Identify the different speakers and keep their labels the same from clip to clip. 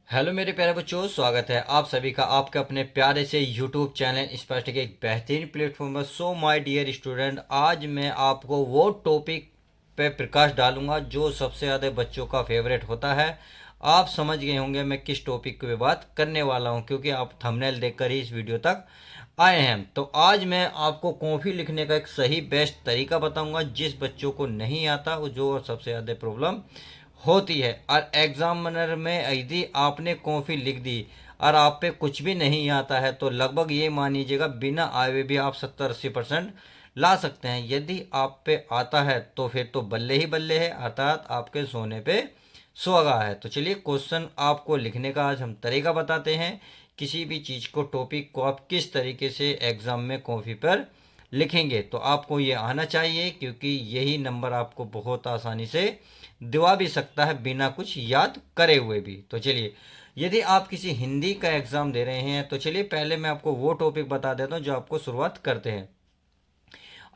Speaker 1: Hello मेरे प्यारे बच्चों, स्वागत है आप सभी का आपके अपने प्यारे से यूट्यूब चैनल स्पष्ट के एक बेहतरीन प्लेटफॉर्म पर। सो माय डियर स्टूडेंट, आज मैं आपको वो टॉपिक पे प्रकाश डालूंगा जो सबसे ज़्यादा बच्चों का फेवरेट होता है। आप समझ गए होंगे मैं किस टॉपिक की बात करने वाला हूँ, क्योंकि आप थंबनेल देखकर ही इस वीडियो तक आए हैं। तो आज मैं आपको कॉफ़ी लिखने का एक सही बेस्ट तरीका बताऊंगा जिस बच्चों को नहीं आता, वो जो सबसे ज़्यादा प्रॉब्लम होती है। और एग्जामिनर में यदि आपने कॉफ़ी लिख दी और आप पे कुछ भी नहीं आता है तो लगभग ये मान लीजिएगा बिना आए हुए भी आप 70-80% ला सकते हैं। यदि आप पे आता है तो फिर तो बल्ले ही बल्ले है, अर्थात आपके सोने पे सुहागा है। तो चलिए क्वेश्चन आपको लिखने का आज हम तरीका बताते हैं। किसी भी चीज़ को, टॉपिक को आप किस तरीके से एग्ज़ाम में कॉपी पर लिखेंगे तो आपको ये आना चाहिए, क्योंकि यही नंबर आपको बहुत आसानी से दिवा भी सकता है बिना कुछ याद करे हुए भी। तो चलिए, यदि आप किसी हिंदी का एग्ज़ाम दे रहे हैं तो चलिए पहले मैं आपको वो टॉपिक बता देता हूँ जो आपको शुरुआत करते हैं।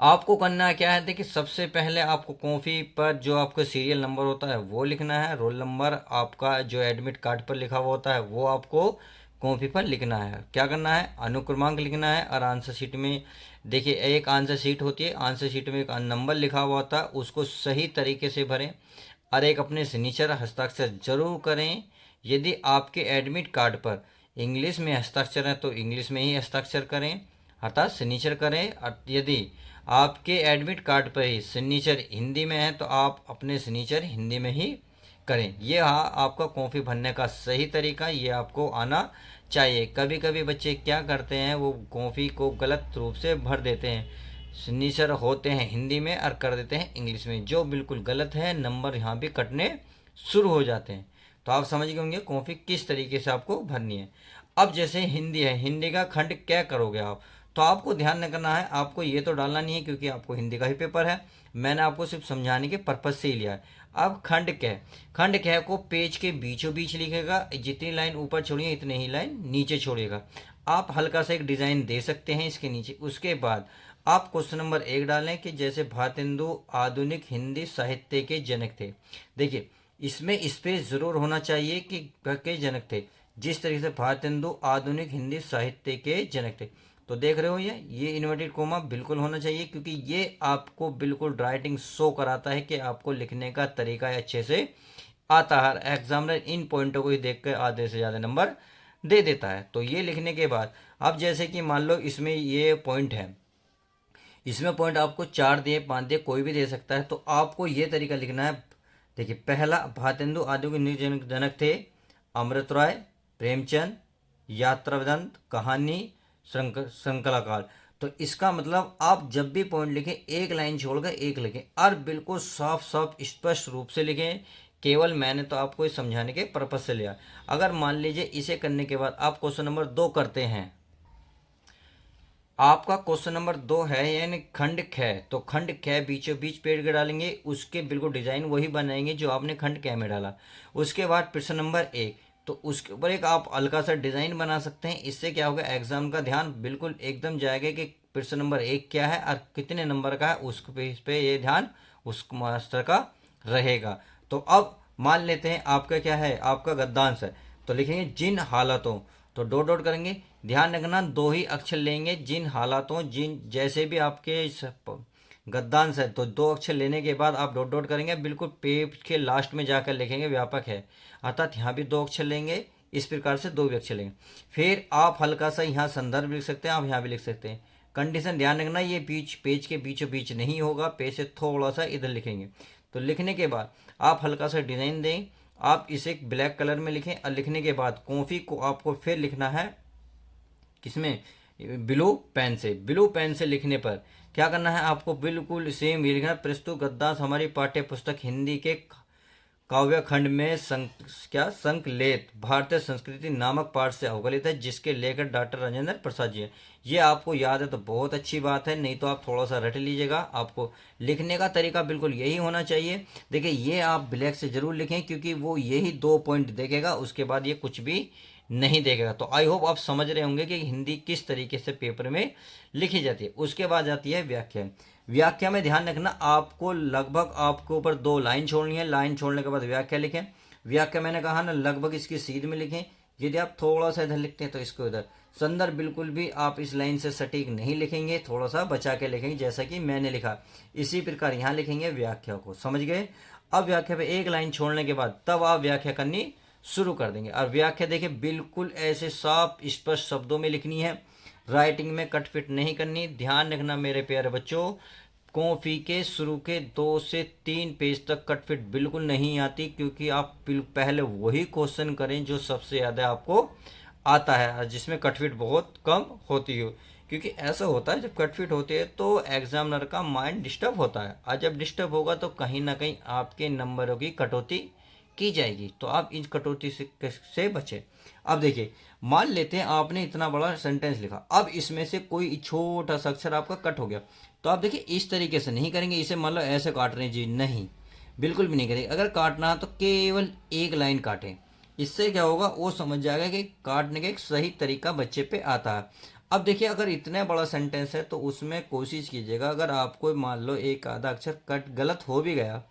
Speaker 1: आपको करना क्या है, देखिए सबसे पहले आपको कॉपी पर जो आपका सीरियल नंबर होता है वो लिखना है। रोल नंबर आपका जो एडमिट कार्ड पर लिखा हुआ होता है वो आपको कॉपी पर लिखना है। क्या करना है, अनुक्रमांक लिखना है। और आंसर शीट में देखिए एक आंसर शीट होती है, आंसर शीट में एक नंबर लिखा हुआ होता है, उसको सही तरीके से भरें। और एक अपने सिग्नेचर हस्ताक्षर जरूर करें। यदि आपके एडमिट कार्ड पर इंग्लिश में हस्ताक्षर है तो इंग्लिश में ही हस्ताक्षर करें, अर्थात सिग्नेचर करें। और यदि आपके एडमिट कार्ड पर ही सिग्नेचर हिंदी में है तो आप अपने सिग्नेचर हिंदी में ही करें। ये हाँ आपका कॉपी भरने का सही तरीका, ये आपको आना चाहिए। कभी कभी बच्चे क्या करते हैं, वो कॉपी को गलत रूप से भर देते हैं। सिग्नेचर होते हैं हिंदी में और कर देते हैं इंग्लिश में, जो बिल्कुल गलत है। नंबर यहाँ भी कटने शुरू हो जाते हैं। तो आप समझ गए होंगे कॉपी किस तरीके से आपको भरनी है। अब जैसे हिंदी है, हिंदी का खंड क्या करोगे आप, तो आपको ध्यान न करना है, आपको ये तो डालना नहीं है क्योंकि आपको हिंदी का ही पेपर है। मैंने आपको सिर्फ समझाने के पर्पज से ही लिया है। अब खंड क, खंड क को पेज के बीचों बीच लिखेगा। जितनी लाइन ऊपर छोड़िए इतनी ही लाइन नीचे छोड़ेगा। आप हल्का सा एक डिजाइन दे सकते हैं इसके नीचे। उसके बाद आप क्वेश्चन नंबर 1 डालें कि जैसे भारतेंदु आधुनिक हिंदी साहित्य के जनक थे। देखिए इसमें स्पेस जरूर होना चाहिए कि के जनक थे। जिस तरीके से भारतेंदु आधुनिक हिंदी साहित्य के जनक थे, तो देख रहे हो ये इन्वर्टेड कोमा बिल्कुल होना चाहिए, क्योंकि ये आपको बिल्कुल राइटिंग शो कराता है कि आपको लिखने का तरीका अच्छे से आता है। एग्जामिनर इन पॉइंटों को ही देख कर आधे से ज़्यादा नंबर दे देता है। तो ये लिखने के बाद अब जैसे कि मान लो इसमें ये पॉइंट है, इसमें पॉइंट आपको 4 दिए 5 दिए कोई भी दे सकता है। तो आपको ये तरीका लिखना है। देखिए पहला, भारतेंदु आधुनिक जनक जनक थे अमृत राय, प्रेमचंद, यात्रावदंत, कहानी, श्रृंखलाकाल। तो इसका मतलब आप जब भी पॉइंट लिखें एक लाइन छोड़कर एक लिखें और बिल्कुल साफ साफ स्पष्ट रूप से लिखें। केवल मैंने तो आपको इस समझाने के पर्पज से लिया। अगर मान लीजिए इसे करने के बाद आप क्वेश्चन नंबर 2 करते हैं, आपका क्वेश्चन नंबर 2 है यानी खंड ख, तो खंड ख बीचों बीच पेड़ के डालेंगे, उसके बिल्कुल डिजाइन वही बनाएंगे जो आपने खंड क में डाला। उसके बाद प्रश्न नंबर 1, तो उसके ऊपर एक आप हल्का सा डिजाइन बना सकते हैं। इससे क्या होगा, एग्जाम का ध्यान बिल्कुल एकदम जाएगा कि प्रश्न नंबर 1 क्या है और कितने नंबर का है, उस पे ये ध्यान उस मास्टर का रहेगा। तो अब मान लेते हैं आपका क्या है, आपका गद्यांश है, तो लिखेंगे जिन हालातों, तो डॉट डॉट करेंगे। ध्यान रखना 2 ही अक्षर लेंगे, जिन हालातों, जिन जैसे भी आपके गद्यांश है तो 2 अक्षर लेने के बाद आप डॉट डॉट करेंगे। बिल्कुल पेज के लास्ट में जाकर लिखेंगे व्यापक है, अर्थात यहाँ भी 2 अक्षर लेंगे। इस प्रकार से 2 भी अक्षर लेंगे। फिर आप हल्का सा यहाँ संदर्भ लिख सकते हैं, आप यहाँ भी लिख सकते हैं। कंडीशन ध्यान रखना, ये बीच पेज के बीचों बीच नहीं होगा, पेज से थोड़ा सा इधर लिखेंगे। तो लिखने के बाद आप हल्का सा डिजाइन दें, आप इसे ब्लैक कलर में लिखें। और लिखने के बाद कॉफी को आपको फिर लिखना है किसमें, ब्लू पेन से। ब्लू पेन से लिखने पर क्या करना है, आपको बिल्कुल सेम ये लिखना है। प्रस्तुत गद्यांश हमारी पाठ्य पुस्तक हिंदी के काव्य खंड में संकलित भारतीय संस्कृति नामक पाठ से अवगलित है, जिसके लेखक डॉक्टर राजेंद्र प्रसाद जी हैं। ये आपको याद है तो बहुत अच्छी बात है, नहीं तो आप थोड़ा सा रट लीजिएगा। आपको लिखने का तरीका बिल्कुल यही होना चाहिए। देखिए ये आप ब्लैक से जरूर लिखें, क्योंकि वो यही 2 पॉइंट देखेगा, उसके बाद ये कुछ भी नहीं देखेगा। तो आई होप आप समझ रहे होंगे कि हिंदी किस तरीके से पेपर में लिखी जाती है। उसके बाद आती है व्याख्या। व्याख्या में ध्यान रखना, आपको लगभग आपके ऊपर 2 लाइन छोड़नी है। लाइन छोड़ने के बाद व्याख्या लिखें। व्याख्या मैंने कहा ना लगभग इसकी सीध में लिखें। यदि आप थोड़ा सा इधर लिखते हैं तो इसको इधर। संदर्भ बिल्कुल भी आप इस लाइन से सटीक नहीं लिखेंगे, थोड़ा सा बचा के लिखेंगे जैसा कि मैंने लिखा। इसी प्रकार यहाँ लिखेंगे व्याख्या को, समझ गए। अब व्याख्या पे एक लाइन छोड़ने के बाद तब आप व्याख्या करनी शुरू कर देंगे। और व्याख्या देखिए बिल्कुल ऐसे साफ स्पष्ट शब्दों में लिखनी है, राइटिंग में कट फिट नहीं करनी। ध्यान रखना मेरे प्यारे बच्चों, कॉपी के शुरू के 2 से 3 पेज तक कट फिट बिल्कुल नहीं आती, क्योंकि आप पहले वही क्वेश्चन करें जो सबसे ज़्यादा आपको आता है, जिसमें कट फिट बहुत कम होती हो। क्योंकि ऐसा होता है जब कट फिट होती है तो एग्जामिनर का माइंड डिस्टर्ब होता है, और जब डिस्टर्ब होगा तो कहीं ना कहीं आपके नंबरों की कटौती की जाएगी। तो आप इन कटौती से बचें। अब देखिए, मान लेते हैं आपने इतना बड़ा सेंटेंस लिखा, अब इसमें से कोई छोटा सा अक्षर आपका कट हो गया, तो आप देखिए इस तरीके से नहीं करेंगे, इसे मान लो ऐसे काट रहे हैं जी, नहीं, बिल्कुल भी नहीं करेंगे। अगर काटना है तो केवल एक लाइन काटें। इससे क्या होगा, वो समझ जाएगा कि काटने का एक सही तरीका बच्चे पे आता है। अब देखिए, अगर इतना बड़ा सेंटेंस है तो उसमें कोशिश कीजिएगा, अगर आपको मान लो एक आधा अक्षर कट गलत हो भी गया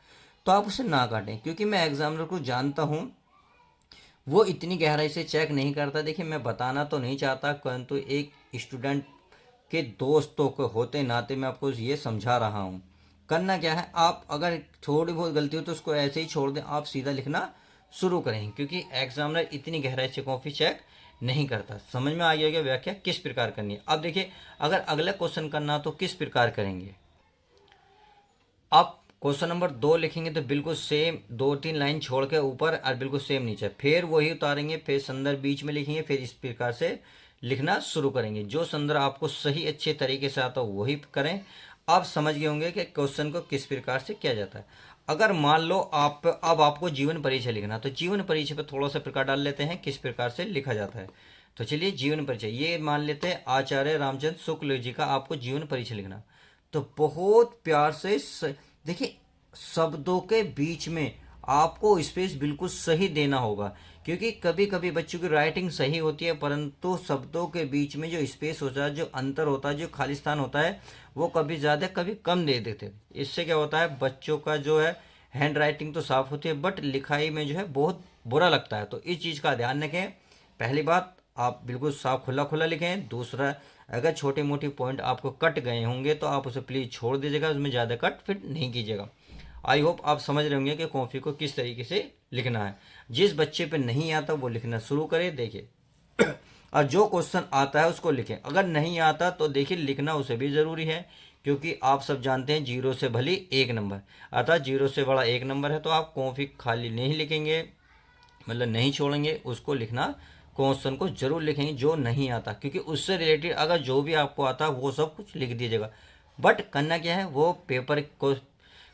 Speaker 1: तो आप उसे ना काटें, क्योंकि मैं एग्जामिनर को जानता हूँ, वो इतनी गहराई से चेक नहीं करता। देखिए, मैं बताना तो नहीं चाहता, परंतु एक स्टूडेंट के दोस्तों को होते नाते मैं आपको ये समझा रहा हूँ। करना क्या है, आप अगर थोड़ी बहुत गलती हो तो उसको ऐसे ही छोड़ दें, आप सीधा लिखना शुरू करें, क्योंकि एग्जामिनर इतनी गहराई से कॉपी चेक नहीं करता। समझ में आ गया कि व्याख्या किस प्रकार करनी है। अब देखिए, अगर अगला क्वेश्चन करना तो किस प्रकार करेंगे। आप क्वेश्चन नंबर 2 लिखेंगे तो बिल्कुल सेम 2-3 लाइन छोड़ के ऊपर और बिल्कुल सेम नीचे, फिर वही उतारेंगे, फिर संदर्भ बीच में लिखेंगे, फिर इस प्रकार से लिखना शुरू करेंगे। जो संदर्भ आपको सही अच्छे तरीके से आता हो वही करें। आप समझ गए होंगे कि क्वेश्चन को किस प्रकार से किया जाता है। अगर मान लो आप अब आपको जीवन परिचय लिखना, तो जीवन परिचय पर थोड़ा सा प्रकार डाल लेते हैं किस प्रकार से लिखा जाता है। तो चलिए, जीवन परिचय ये मान लेते हैं आचार्य रामचंद्र शुक्ल जी का आपको जीवन परिचय लिखना। तो बहुत प्यार से देखिए, शब्दों के बीच में आपको स्पेस बिल्कुल सही देना होगा, क्योंकि कभी कभी बच्चों की राइटिंग सही होती है परंतु शब्दों के बीच में जो स्पेस होता है, जो अंतर होता है, जो खालिस्तान होता है, वो कभी ज़्यादा कभी कम दे देते हैं। इससे क्या होता है, बच्चों का जो है हैंड राइटिंग तो साफ होती है बट लिखाई में जो है बहुत बुरा लगता है। तो इस चीज़ का ध्यान रखें। पहली बात, आप बिल्कुल साफ खुला खुला लिखें। दूसरा, अगर छोटे मोटे पॉइंट आपको कट गए होंगे तो आप उसे प्लीज़ छोड़ दीजिएगा, उसमें ज़्यादा कट फिट नहीं कीजिएगा। आई होप आप समझ रहे होंगे कि कॉपी को किस तरीके से लिखना है। जिस बच्चे पे नहीं आता वो लिखना शुरू करे, देखिए और जो क्वेश्चन आता है उसको लिखें। अगर नहीं आता तो देखिए लिखना उसे भी ज़रूरी है, क्योंकि आप सब जानते हैं 0 से भली 1 नंबर, अतः 0 से बड़ा 1 नंबर है। तो आप कॉपी खाली नहीं लिखेंगे, मतलब नहीं छोड़ेंगे, उसको लिखना, क्वेश्चन को जरूर लिखेंगे जो नहीं आता, क्योंकि उससे रिलेटेड अगर जो भी आपको आता है वो सब कुछ लिख दीजिएगा। बट करना क्या है, वो पेपर को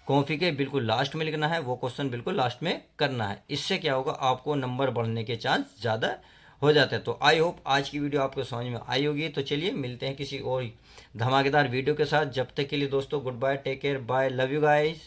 Speaker 1: कॉपी के बिल्कुल लास्ट में लिखना है, वो क्वेश्चन बिल्कुल लास्ट में करना है। इससे क्या होगा, आपको नंबर बढ़ने के चांस ज़्यादा हो जाते हैं। तो आई होप आज की वीडियो आपको समझ में आई होगी। तो चलिए मिलते हैं किसी और धमाकेदार वीडियो के साथ। जब तक के लिए दोस्तों, good bye, take care, bye, love you guys.